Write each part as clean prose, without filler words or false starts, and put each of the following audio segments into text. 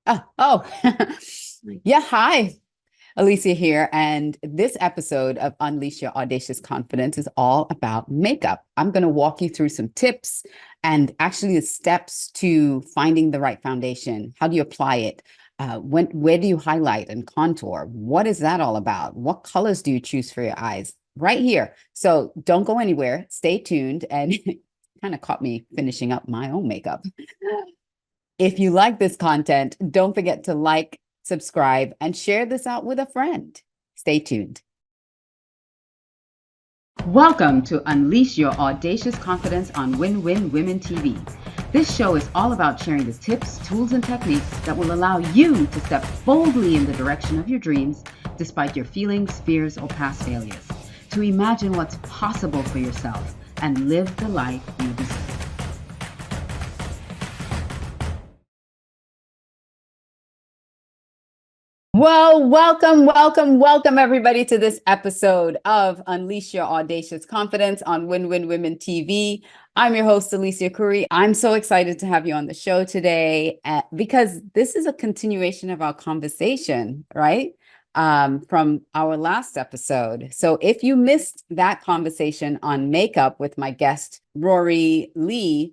Oh, yeah. Hi, Alicia here. And this episode of Unleash Your Audacious Confidence is all about makeup. I'm going to walk you through some tips and actually the steps to finding the right foundation. How do you apply it? Where do you highlight and contour? What is that all about? What colors do you choose for your eyes? Right here. So don't go anywhere. Stay tuned. And kind of caught me finishing up my own makeup. If you like this content, don't forget to like, subscribe, and share this out with a friend. Stay tuned. Welcome to Unleash Your Audacious Confidence on Win-Win Women TV. This show is all about sharing the tips, tools, and techniques that will allow you to step boldly in the direction of your dreams, despite your feelings, fears, or past failures, to imagine what's possible for yourself and live the life you deserve. Well, welcome everybody to this episode of Unleash Your Audacious Confidence on Win-Win Women TV. I'm your host, Alicia Couri. I'm so excited to have you on the show today because this is a continuation of our conversation, right? From our last episode. So if you missed that conversation on makeup with my guest, Rory Lee,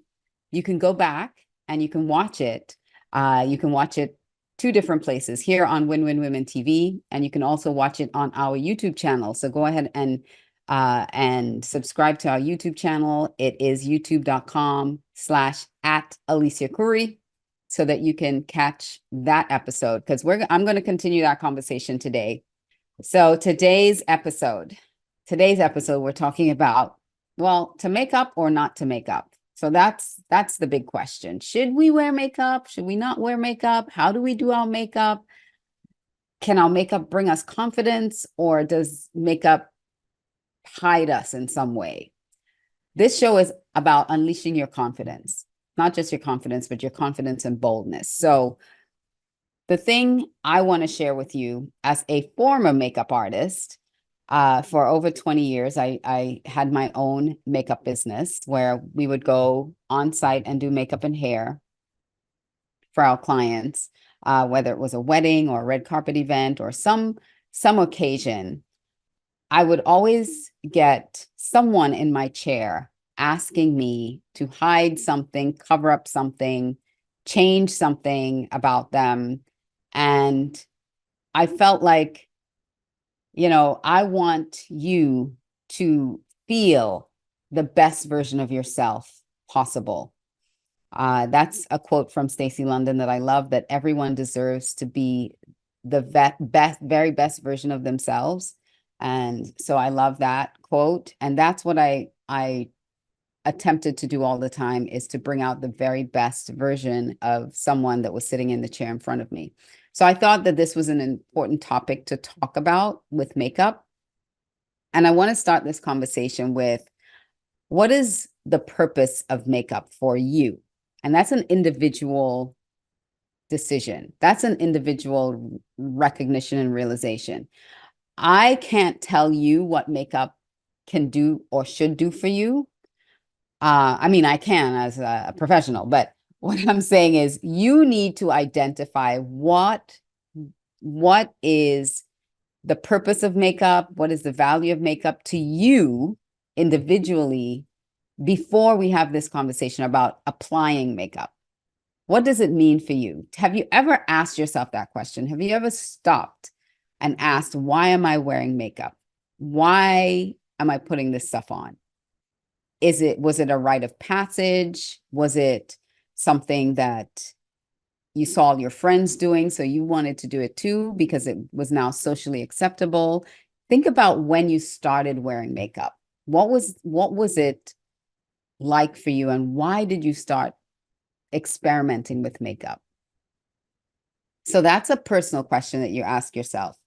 you can go back and you can watch it. You can watch it two different places here on Win-Win Women TV, and you can also watch it on our YouTube channel. So go ahead and subscribe to our YouTube channel. It is youtube.com/@Alicia so that you can catch that episode because I'm going to continue that conversation today. So today's episode, we're talking about, well, to make up or not to make up. So that's the big question. Should we wear makeup? Should we not wear makeup? How do we do our makeup? Can our makeup bring us confidence, or does makeup hide us in some way? This show is about unleashing your confidence, not just your confidence, but your confidence and boldness. So the thing I want to share with you as a former makeup artist, for over 20 years, I had my own makeup business where we would go on site and do makeup and hair for our clients, whether it was a wedding or a red carpet event or some occasion. I would always get someone in my chair asking me to hide something, cover up something, change something about them. And I felt like, I want you to feel the best version of yourself possible. That's a quote from Stacey London that I love, that everyone deserves to be the very best version of themselves. And so I love that quote. And that's what I attempted to do all the time, is to bring out the very best version of someone that was sitting in the chair in front of me. So I thought that this was an important topic to talk about with makeup. And I want to start this conversation with, what is the purpose of makeup for you? And that's an individual decision. That's an individual recognition and realization. I can't tell you what makeup can do or should do for you. I mean, I can as a professional, but what I'm saying is you need to identify what is the purpose of makeup, what is the value of makeup to you individually before we have this conversation about applying makeup. What does it mean for you? Have you ever asked yourself that question? Have you ever stopped and asked, why am I wearing makeup? Why am I putting this stuff on? Was it a rite of passage? Was it something that you saw your friends doing, so you wanted to do it too because it was now socially acceptable? Think about when you started wearing makeup. What was it like for you, and why did you start experimenting with makeup? So that's a personal question that you ask yourself.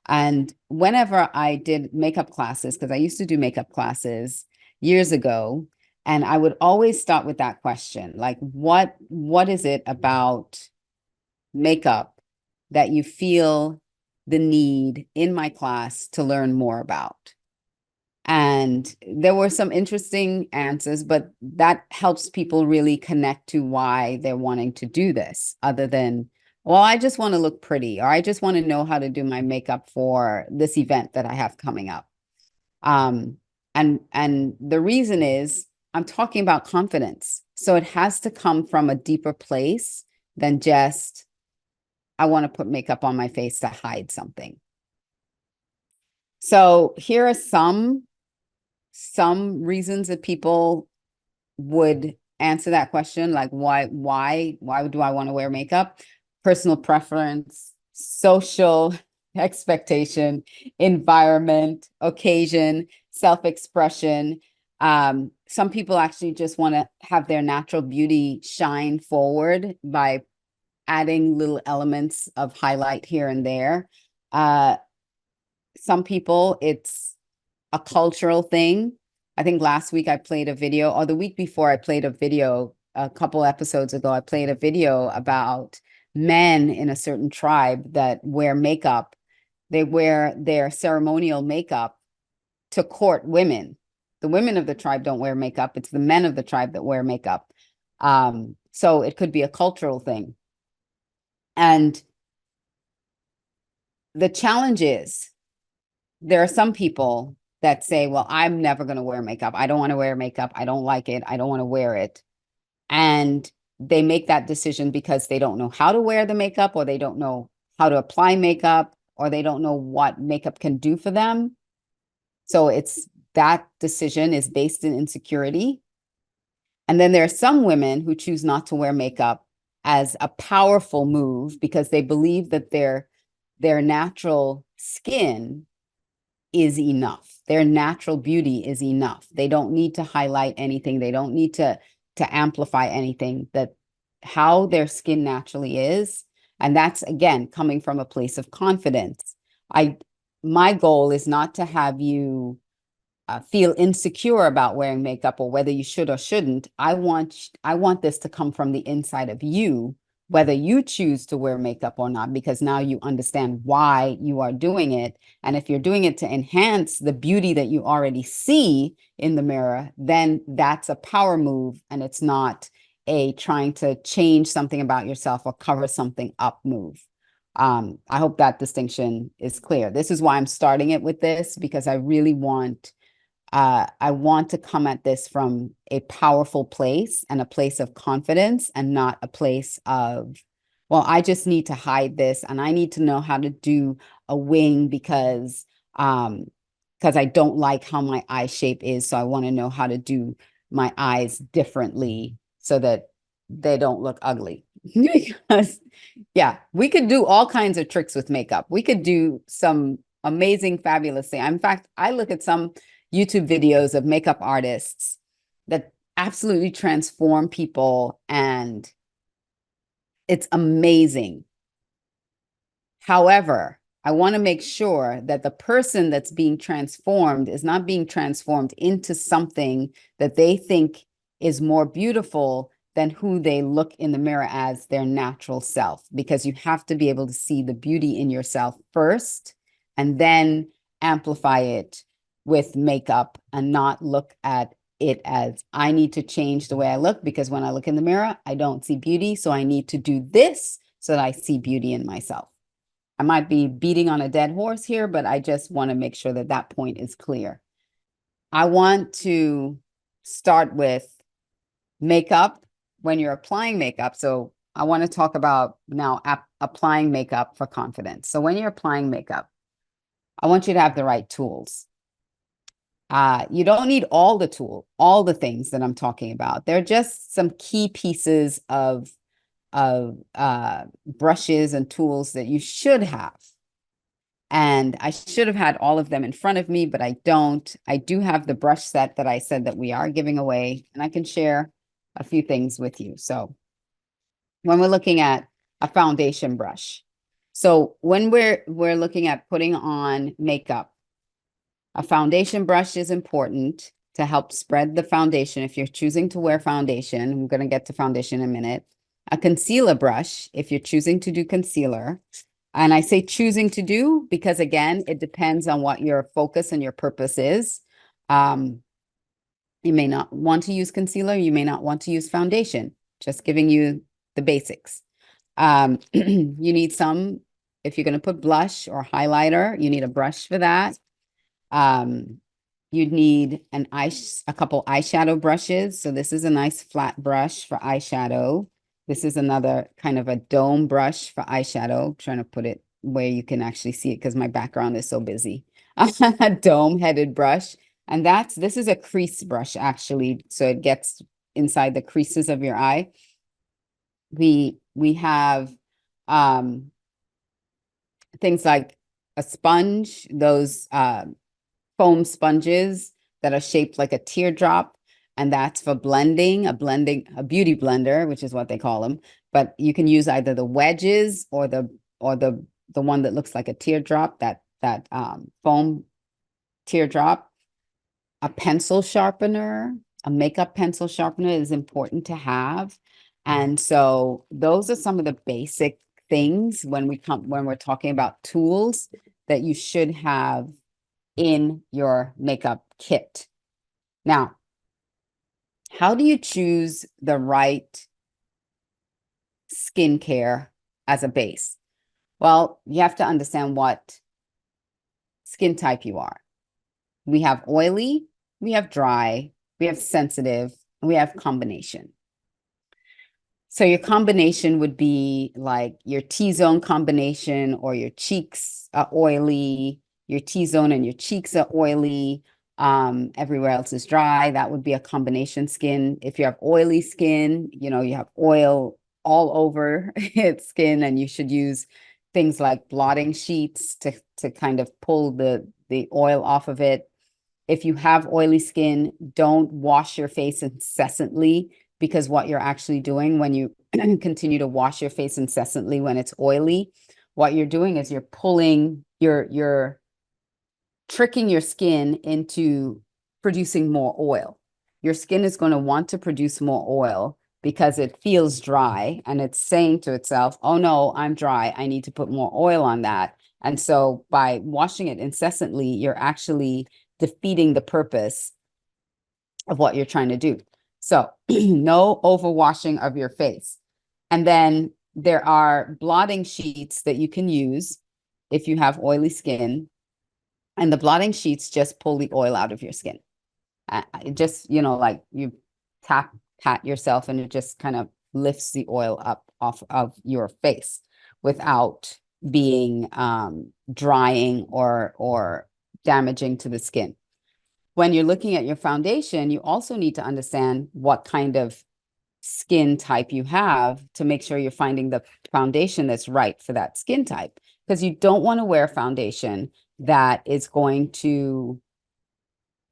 And whenever I did makeup classes, because I used to do makeup classes years ago, and I would always start with that question, like, what is it about makeup that you feel the need in my class to learn more about? And there were some interesting answers, but that helps people really connect to why they're wanting to do this, other than, well, I just want to look pretty, or I just want to know how to do my makeup for this event that I have coming up. Um, and the reason is I'm talking about confidence. So it has to come from a deeper place than just, I want to put makeup on my face to hide something. So here are some reasons that people would answer that question, like why do I want to wear makeup? Personal preference, social expectation, environment, occasion, self-expression. Some people actually just want to have their natural beauty shine forward by adding little elements of highlight here and there. Uh, some people, it's a cultural thing. I think last week I played a video, or the week before I played a video, a couple episodes ago, I played a video about men in a certain tribe that wear makeup. They wear their ceremonial makeup to court women. The women of the tribe don't wear makeup. It's the men of the tribe that wear makeup. So it could be a cultural thing. And the challenge is there are some people that say, well, I'm never going to wear makeup. I don't want to wear makeup. I don't like it. I don't want to wear it. And they make that decision because they don't know how to wear the makeup, or they don't know how to apply makeup, or they don't know what makeup can do for them. So it's that decision is based in insecurity. And then there are some women who choose not to wear makeup as a powerful move because they believe that their natural skin is enough. Their natural beauty is enough. They don't need to highlight anything. They don't need to amplify anything. That how their skin naturally is. And that's, again, coming from a place of confidence. My goal is not to have you feel insecure about wearing makeup or whether you should or shouldn't. I want this to come from the inside of you, whether you choose to wear makeup or not, because now you understand why you are doing it. And if you're doing it to enhance the beauty that you already see in the mirror, then that's a power move, and it's not a trying to change something about yourself or cover something up move. I hope that distinction is clear. This is why I'm starting it with this, because I want to come at this from a powerful place and a place of confidence, and not a place of, well, I just need to hide this and I need to know how to do a wing because I don't like how my eye shape is. So I want to know how to do my eyes differently so that they don't look ugly. Because, yeah, we could do all kinds of tricks with makeup. We could do some amazing, fabulous thing. In fact, I look at some YouTube videos of makeup artists that absolutely transform people, and it's amazing. However, I want to make sure that the person that's being transformed is not being transformed into something that they think is more beautiful than who they look in the mirror as their natural self, because you have to be able to see the beauty in yourself first and then amplify it with makeup, and not look at it as, I need to change the way I look because when I look in the mirror, I don't see beauty. So I need to do this so that I see beauty in myself. I might be beating on a dead horse here, but I just want to make sure that that point is clear. I want to start with makeup when you're applying makeup. So I want to talk about now applying makeup for confidence. So when you're applying makeup, I want you to have the right tools. You don't need all the things that I'm talking about. They're just some key pieces of brushes and tools that you should have. And I should have had all of them in front of me, but I don't. I do have the brush set that I said that we are giving away, and I can share a few things with you. So when we're looking at a foundation brush, so when we're looking at putting on makeup, a foundation brush is important to help spread the foundation if you're choosing to wear foundation. I'm going to get to foundation in a minute. A concealer brush, if you're choosing to do concealer. And I say choosing to do because, again, it depends on what your focus and your purpose is. You may not want to use concealer. You may not want to use foundation. Just giving you the basics. You need some, if you're going to put blush or highlighter, you need a brush for that. You'd need a couple eyeshadow brushes. So this is a nice flat brush for eyeshadow. This is another kind of a dome brush for eyeshadow. I'm trying to put it where you can actually see it because my background is so busy. A dome-headed brush. And this is a crease brush, actually. So it gets inside the creases of your eye. We have things like a sponge, those foam sponges that are shaped like a teardrop, and that's for blending, a beauty blender, which is what they call them. But you can use either the wedges or the one that looks like a teardrop, that foam teardrop. A pencil sharpener, a makeup pencil sharpener is important to have. And so those are some of the basic things when we're talking about tools that you should have in your makeup kit. Now, how do you choose the right skincare as a base? Well, you have to understand what skin type you are. We have oily, we have dry, we have sensitive, and we have combination. So your combination would be like your T-zone combination, or your cheeks are oily, your T-zone and your cheeks are oily, everywhere else is dry. That would be a combination skin. If you have oily skin, you have oil all over its skin, and you should use things like blotting sheets to kind of pull the oil off of it. If you have oily skin, don't wash your face incessantly, because what you're actually doing when you continue to wash your face incessantly when it's oily, what you're doing is you're tricking your skin into producing more oil. Your skin is going to want to produce more oil because it feels dry, and it's saying to itself, oh no, I'm dry, I need to put more oil on that. And so by washing it incessantly, you're actually defeating the purpose of what you're trying to do. So no overwashing of your face. And then there are blotting sheets that you can use if you have oily skin. And the blotting sheets just pull the oil out of your skin. It just, like you pat yourself, and it just kind of lifts the oil up off of your face without being drying or damaging to the skin. When you're looking at your foundation, you also need to understand what kind of skin type you have to make sure you're finding the foundation that's right for that skin type, because you don't want to wear a foundation that is going to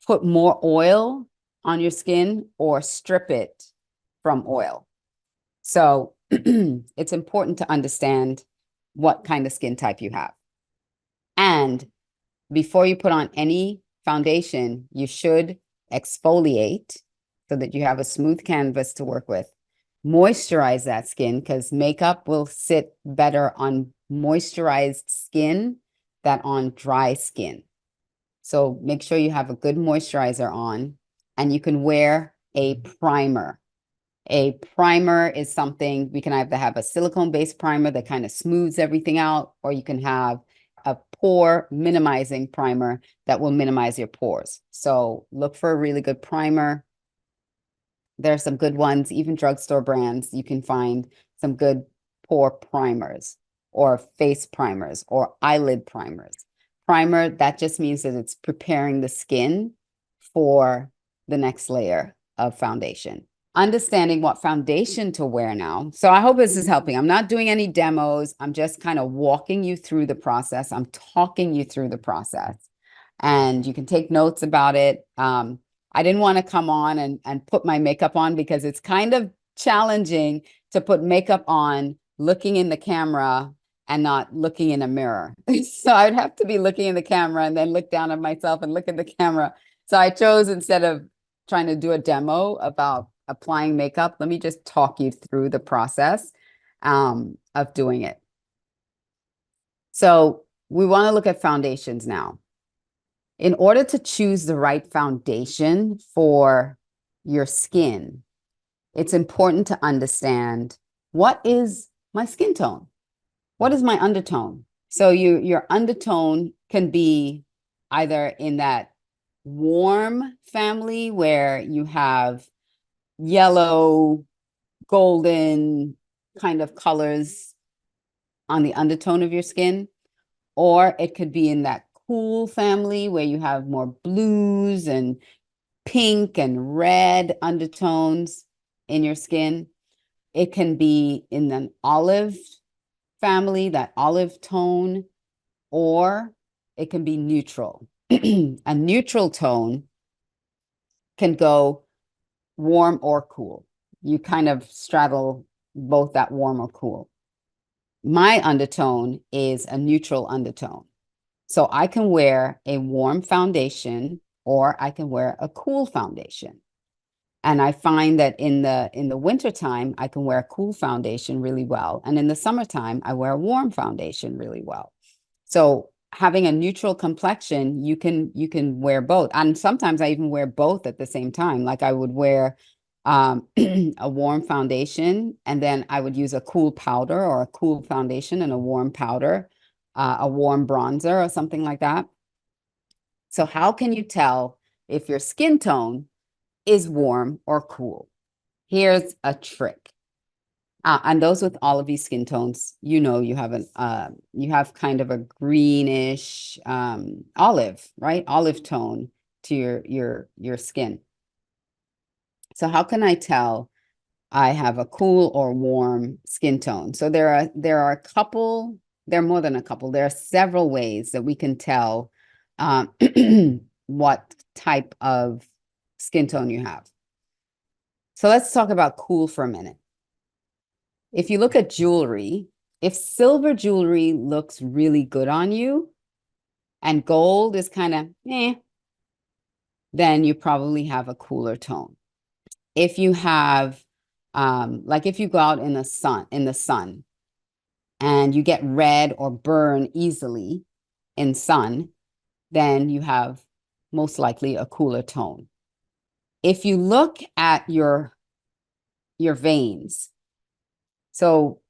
put more oil on your skin or strip it from oil. So it's important to understand what kind of skin type you have. And before you put on any foundation, you should exfoliate so that you have a smooth canvas to work with. Moisturize that skin, because makeup will sit better on moisturized skin than on dry skin. So make sure you have a good moisturizer on, and you can wear a primer. A primer is something, we can either have a silicone-based primer that kind of smooths everything out, or you can have a pore minimizing primer that will minimize your pores. So look for a really good primer. There are some good ones, even drugstore brands. You can find some good pore primers or face primers or eyelid primers. Primer, that just means that it's preparing the skin for the next layer of foundation. Understanding what foundation to wear now. So I hope this is helping. I'm not doing any demos. I'm just kind of walking you through the process. I'm talking you through the process, and you can take notes about it. I didn't want to come on and put my makeup on, because it's kind of challenging to put makeup on looking in the camera and not looking in a mirror. So I'd have to be looking in the camera and then look down at myself and look at the camera. So I chose, instead of trying to do a demo about applying makeup, let me just talk you through the process of doing it. So we want to look at foundations now. In order to choose the right foundation for your skin, it's important to understand what is My skin tone. What is my undertone? So your undertone can be either in that warm family where you have yellow, golden kind of colors on the undertone of your skin, or it could be in that cool family where you have more blues and pink and red undertones in your skin. It can be in an olive family, that olive tone, or it can be neutral. A neutral tone can go warm or cool. You kind of straddle both that warm or cool. My undertone is a neutral undertone. So I can wear a warm foundation or I can wear a cool foundation. And I find that in the wintertime, I can wear a cool foundation really well. And in the summertime, I wear a warm foundation really well. So having a neutral complexion, you can wear both. And sometimes I even wear both at the same time. Like I would wear a warm foundation, and then I would use a cool powder or a cool foundation and a warm powder, a warm bronzer or something like that. So how can you tell if your skin tone is warm or cool? Here's a trick. And those with all of these skin tones, you know, you have kind of a greenish olive, right? Olive tone to your skin. So how can I tell I have a cool or warm skin tone? So there are a couple, there are more than a couple. There are several ways that we can tell what type of skin tone you have. So let's talk about cool for a minute. If you look at jewelry, if silver jewelry looks really good on you and gold is kind of then you probably have a cooler tone. If you have, like if you go out in the sun and you get red or burn easily in sun, then you have most likely a cooler tone. If you look at your veins, so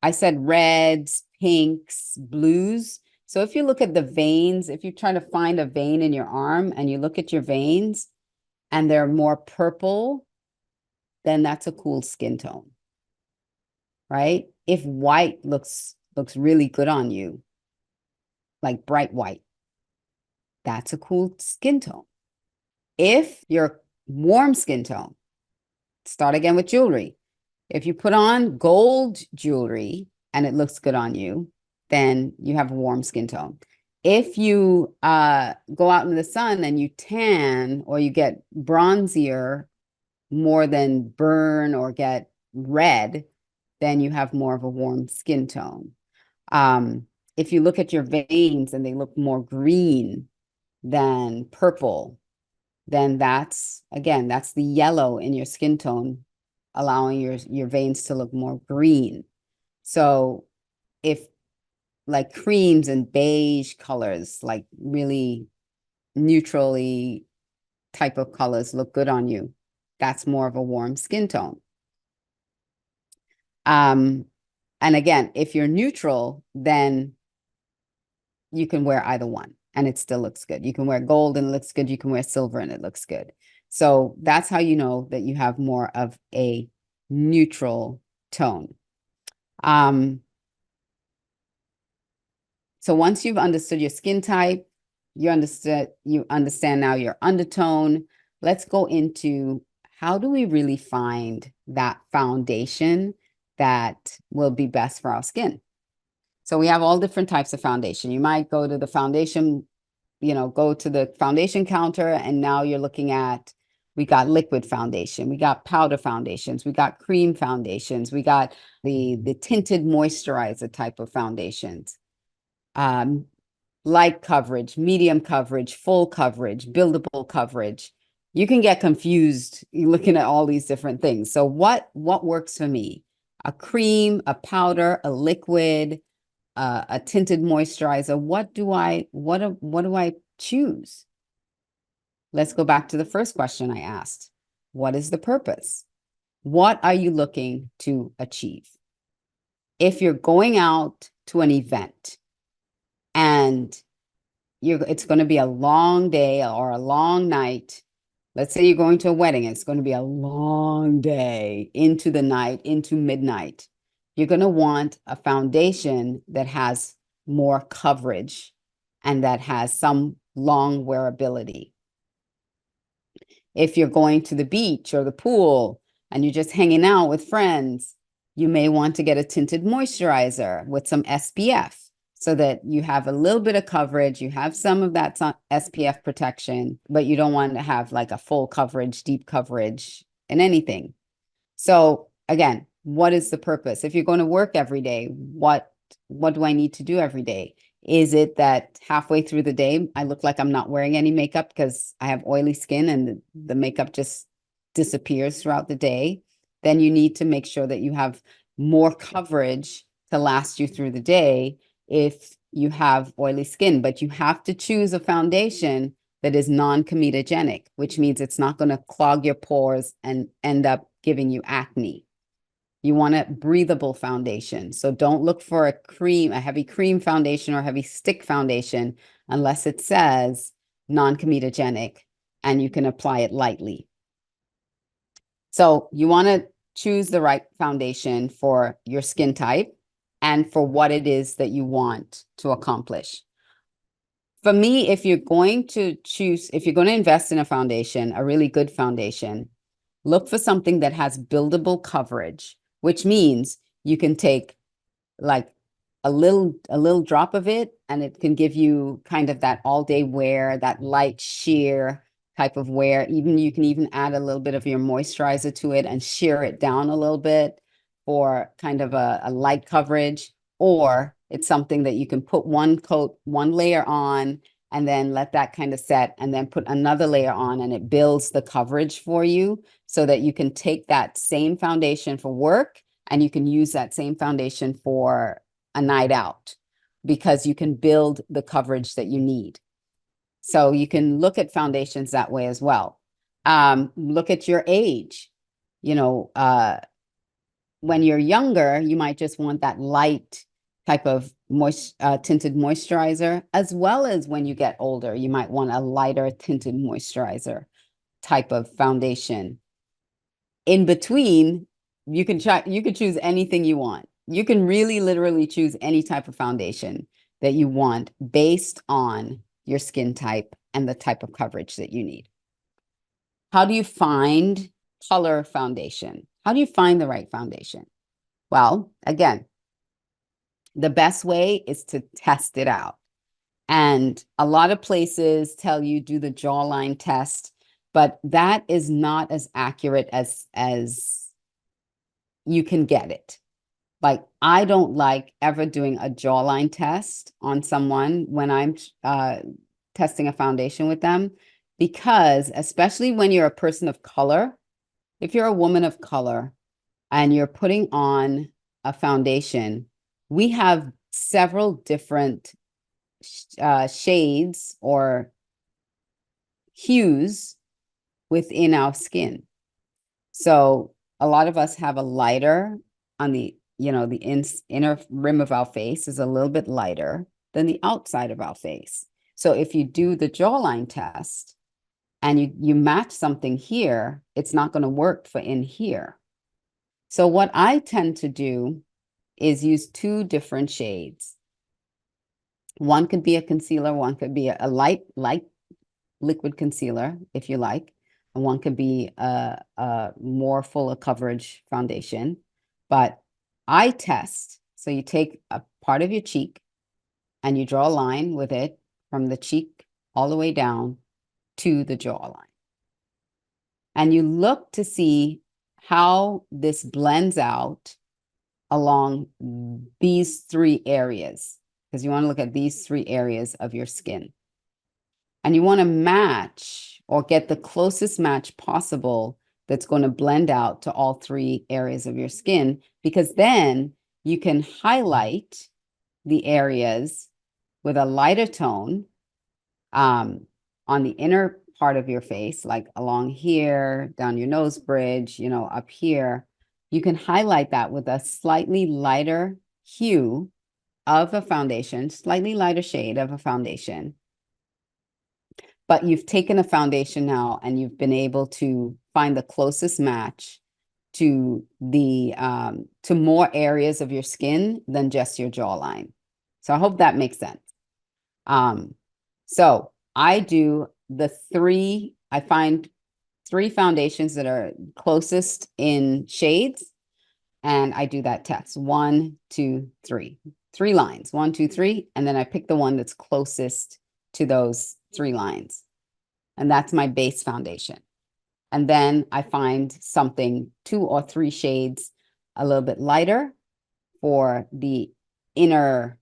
I said reds, pinks, blues. So if you look at the veins, if you try to find a vein in your arm and you look at your veins and they're more purple, then that's a cool skin tone, right? If white looks really good on you, like bright white, that's a cool skin tone. If you're warm skin tone, start again with jewelry. If you put on gold jewelry and it looks good on you, then you have a warm skin tone. If you go out in the sun and you tan or you get bronzier more than burn or get red, then you have more of a warm skin tone. If you look at your veins and they look more green than purple, then that's the yellow in your skin tone, allowing your veins to look more green. So if like creams and beige colors, like really neutrally type of colors look good on you, that's more of a warm skin tone. And again, if you're neutral, then you can wear either one and it still looks good. You can wear gold and it looks good. You can wear silver and it looks good. So that's how you know that you have more of a neutral tone. So once you've understood your skin type, you understand now your undertone. Let's go into how do we really find that foundation that will be best for our skin. So we have all different types of foundation. You might go to the foundation, go to the foundation counter, and now you're looking at, we got liquid foundation, we got powder foundations, we got cream foundations, we got the tinted moisturizer type of foundations. Light coverage, medium coverage, full coverage, buildable coverage. You can get confused looking at all these different things. So what works for me? A cream, a powder, a liquid, a tinted moisturizer. What do I choose? Let's go back to the first question I asked. What is the purpose? What are you looking to achieve? If you're going out to an event and it's going to be a long day or a long night. Let's say you're going to a wedding, it's going to be a long day into the night, into midnight. You're going to want a foundation that has more coverage and that has some long wearability. If you're going to the beach or the pool and you're just hanging out with friends, you may want to get a tinted moisturizer with some SPF so that you have a little bit of coverage, you have some of that SPF protection, but you don't want to have like a full coverage, deep coverage in anything. So again, what is the purpose? If you're going to work every day, what do I need to do every day? Is it that halfway through the day, I look like I'm not wearing any makeup because I have oily skin and the makeup just disappears throughout the day? Then you need to make sure that you have more coverage to last you through the day if you have oily skin. But you have to choose a foundation that is non-comedogenic, which means it's not going to clog your pores and end up giving you acne. You want a breathable foundation. So don't look for a heavy cream foundation or heavy stick foundation unless it says non-comedogenic and you can apply it lightly. So you want to choose the right foundation for your skin type and for what it is that you want to accomplish. For me, if you're going to invest in a foundation, a really good foundation, look for something that has buildable coverage, which means you can take like a little drop of it and it can give you kind of that all day wear, that light sheer type of wear. You can even add a little bit of your moisturizer to it and sheer it down a little bit for kind of a light coverage. Or it's something that you can put one layer on and then let that kind of set and then put another layer on and it builds the coverage for you so that you can take that same foundation for work and you can use that same foundation for a night out because you can build the coverage that you need. So you can look at foundations that way as well. Look at your age. When you're younger, you might just want that light type of tinted moisturizer, as well as when you get older, you might want a lighter tinted moisturizer type of foundation. In between, you can choose anything you want. You can really literally choose any type of foundation that you want based on your skin type and the type of coverage that you need. How do you find color foundation? How do you find the right foundation? Well, again, the best way is to test it out. And a lot of places tell you do the jawline test, but that is not as accurate as you can get it. Like, I don't like ever doing a jawline test on someone when I'm testing a foundation with them, because especially when you're a person of color, if you're a woman of color and you're putting on a foundation, we have several different shades or hues within our skin. So a lot of us have a lighter on the inner rim of our face is a little bit lighter than the outside of our face. So if you do the jawline test and you match something here, it's not going to work for in here. So what I tend to do is use two different shades. One could be a concealer, one could be a light liquid concealer, if you like, and one could be a more full of coverage foundation. But I test. So you take a part of your cheek and you draw a line with it from the cheek all the way down to the jawline. And you look to see how this blends out along these three areas, because you want to look at these three areas of your skin. And you want to match or get the closest match possible that's going to blend out to all three areas of your skin, because then you can highlight the areas with a lighter tone on the inner part of your face, like along here, down your nose bridge, up here, you can highlight that with a slightly lighter hue of a foundation, slightly lighter shade of a foundation. But you've taken a foundation now and you've been able to find the closest match to to more areas of your skin than just your jawline. So I hope that makes sense. So I find three foundations that are closest in shades, and I do that test. 1, 2, 3. 3 lines. 1, 2, 3. And then I pick the one that's closest to those 3 lines. And that's my base foundation. And then I find something 2 or 3 shades a little bit lighter for the inner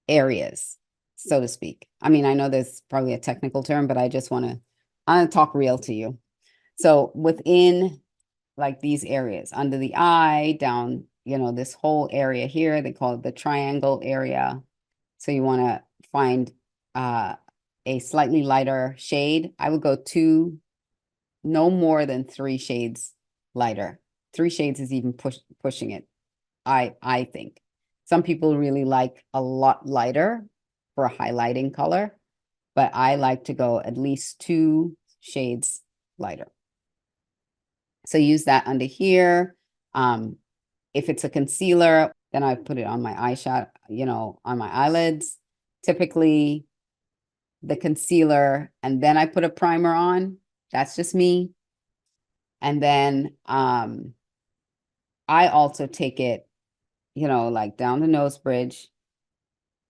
areas, so to speak. I mean, I know there's probably a technical term, but I want to talk real to you. So within like these areas, under the eye, down, this whole area here, they call it the triangle area. So you want to find a slightly lighter shade. I would go 2, no more than 3 shades lighter. 3 shades is even pushing it, I think. Some people really like a lot lighter for a highlighting color, but I like to go at least 2 shades lighter. So use that under here. If it's a concealer, then I put it on my eyeshadow, on my eyelids. Typically the concealer, and then I put a primer on. That's just me. And then I also take it, like down the nose bridge,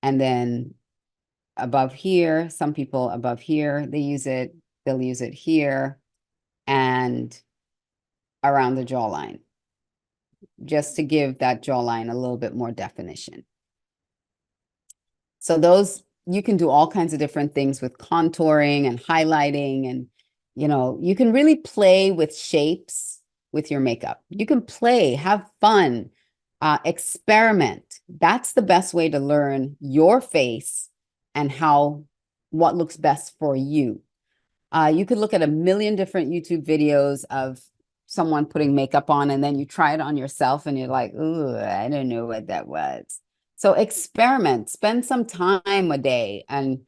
and then above here, some people above here, they'll use it here and around the jawline, just to give that jawline a little bit more definition. So you can do all kinds of different things with contouring and highlighting, and you can really play with shapes with your makeup. You can play, have fun, experiment. That's the best way to learn your face and what looks best for you. You could look at a million different YouTube videos of someone putting makeup on, and then you try it on yourself and you're like, ooh, I don't know what that was. So experiment, spend some time a day and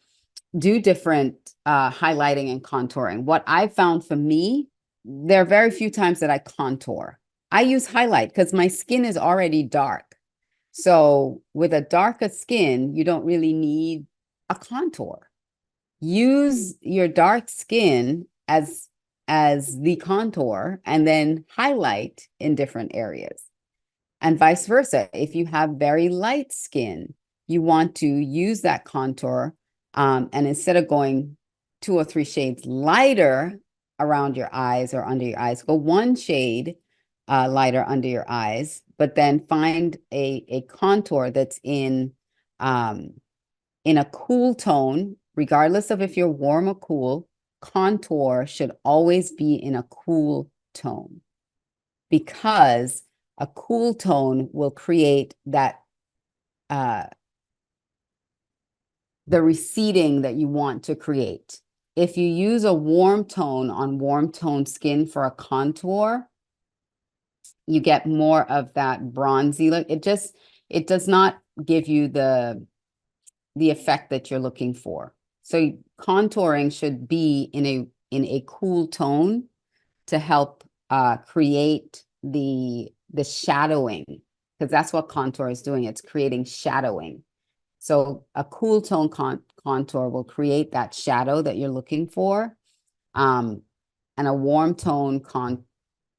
do different highlighting and contouring. What I found for me, there are very few times that I contour. I use highlight because my skin is already dark. So with a darker skin, you don't really need a contour. Use your dark skin as the contour and then highlight in different areas. And vice versa. If you have very light skin, you want to use that contour, and instead of going 2 or 3 shades lighter around your eyes or under your eyes, go 1 shade lighter under your eyes, but then find a contour that's in a cool tone. Regardless of if you're warm or cool, contour should always be in a cool tone, because a cool tone will create that the receding that you want to create. If you use a warm tone on warm tone skin for a contour, you get more of that bronzy look. It does not give you the effect that you're looking for. So contouring should be in a cool tone to help create the shadowing, because that's what contour is doing. It's creating shadowing. So a cool tone contour will create that shadow that you're looking for. And a warm tone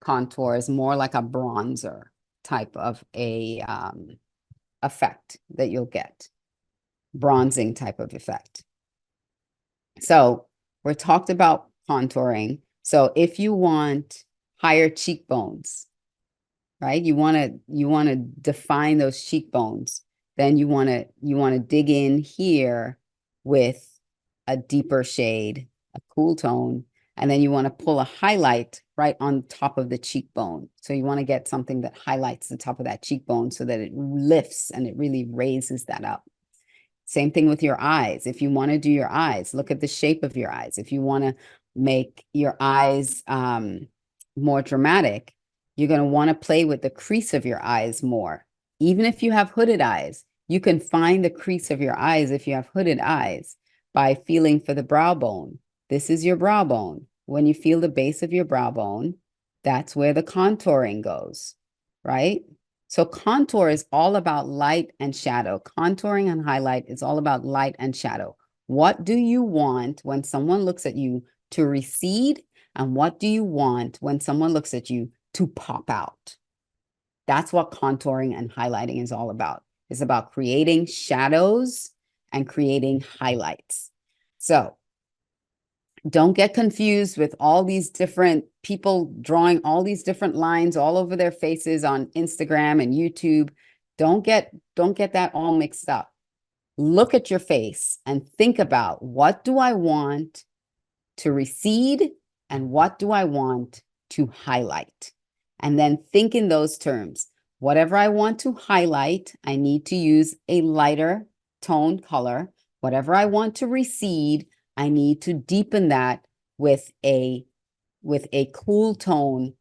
contour is more like a bronzer type of a effect that you'll get. Bronzing type of effect. So we're talked about contouring. So if you want higher cheekbones, right? You want to define those cheekbones, then you want to dig in here with a deeper shade, a cool tone, and then you want to pull a highlight right on top of the cheekbone. So you want to get something that highlights the top of that cheekbone so that it lifts and it really raises that up. Same thing with your eyes. If you want to do your eyes, look at the shape of your eyes. If you want to make your eyes more dramatic, you're going to want to play with the crease of your eyes more. Even if you have hooded eyes, you can find the crease of your eyes if you have hooded eyes by feeling for the brow bone. This is your brow bone. When you feel the base of your brow bone, that's where the contouring goes, right? So contour is all about light and shadow. Contouring and highlight is all about light and shadow. What do you want when someone looks at you to recede? And what do you want when someone looks at you to pop out? That's what contouring and highlighting is all about. It's about creating shadows and creating highlights. So don't get confused with all these different people drawing all these different lines all over their faces on Instagram and YouTube. Don't get that all mixed up. Look at your face and think about, what do I want to recede and what do I want to highlight? And then think in those terms. Whatever I want to highlight, I need to use a lighter tone color. Whatever I want to recede, I need to deepen that with a cool tone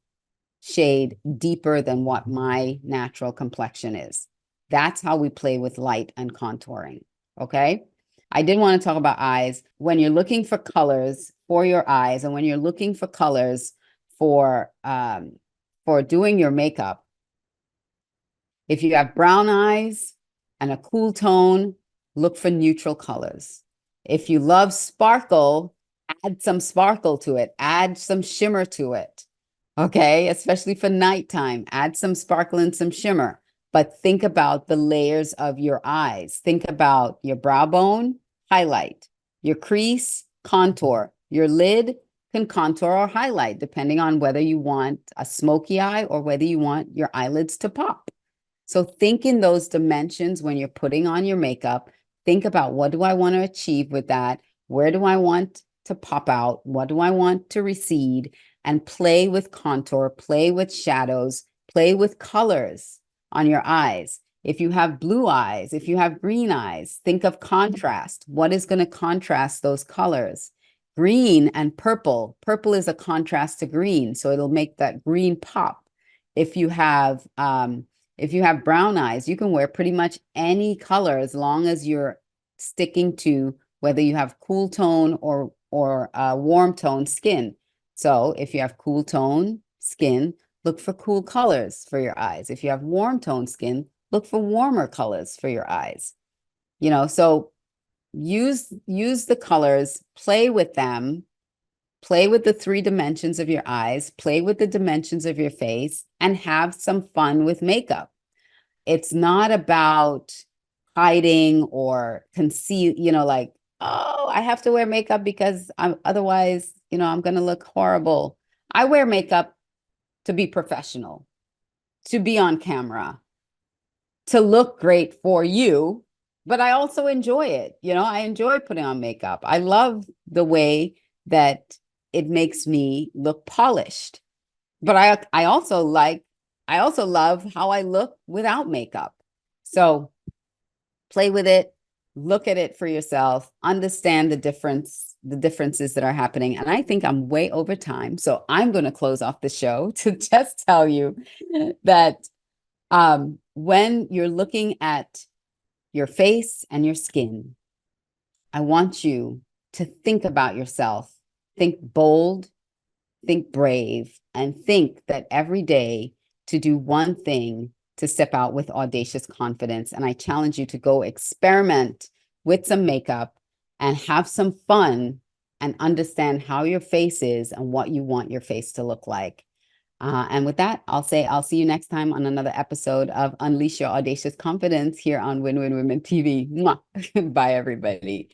shade deeper than what my natural complexion is. That's how we play with light and contouring, okay? I did want to talk about eyes. When you're looking for colors for your eyes and when you're looking for colors for doing your makeup, if you have brown eyes and a cool tone, look for neutral colors. If you love sparkle, add some sparkle to it. Add some shimmer to it. Okay, especially for nighttime, add some sparkle and some shimmer. But think about the layers of your eyes. Think about your brow bone, highlight. Your crease, contour. Your lid can contour or highlight, depending on whether you want a smoky eye or whether you want your eyelids to pop. So think in those dimensions when you're putting on your makeup. Think about, what do I want to achieve with that? Where do I want to pop out? What do I want to recede? And play with contour, play with shadows, play with colors on your eyes. If you have blue eyes, if you have green eyes, think of contrast. What is going to contrast those colors? Green and purple. Purple is a contrast to green, so it'll make that green pop. If you have brown eyes, you can wear pretty much any color as long as you're sticking to whether you have cool tone or warm tone skin. So if you have cool tone skin, look for cool colors for your eyes. If you have warm tone skin, look for warmer colors for your eyes. You know, so use the colors, play with them, play with the 3 dimensions of your eyes, play with the dimensions of your face, and have some fun with makeup. It's not about hiding or conceal, like, oh, I have to wear makeup because otherwise, I'm going to look horrible. I wear makeup to be professional, to be on camera, to look great for you, but I also enjoy it. I enjoy putting on makeup. I love the way that it makes me look polished, but I also love how I look without makeup. So play with it, look at it for yourself, understand the differences that are happening. And I think I'm way over time. So I'm going to close off the show to just tell you that when you're looking at your face and your skin, I want you to think about yourself. Think bold, think brave, and think that every day to do one thing to step out with audacious confidence. And I challenge you to go experiment with some makeup and have some fun and understand how your face is and what you want your face to look like. And with that, I'll see you next time on another episode of Unleash Your Audacious Confidence here on Win Win Women TV. Mwah. Bye, everybody.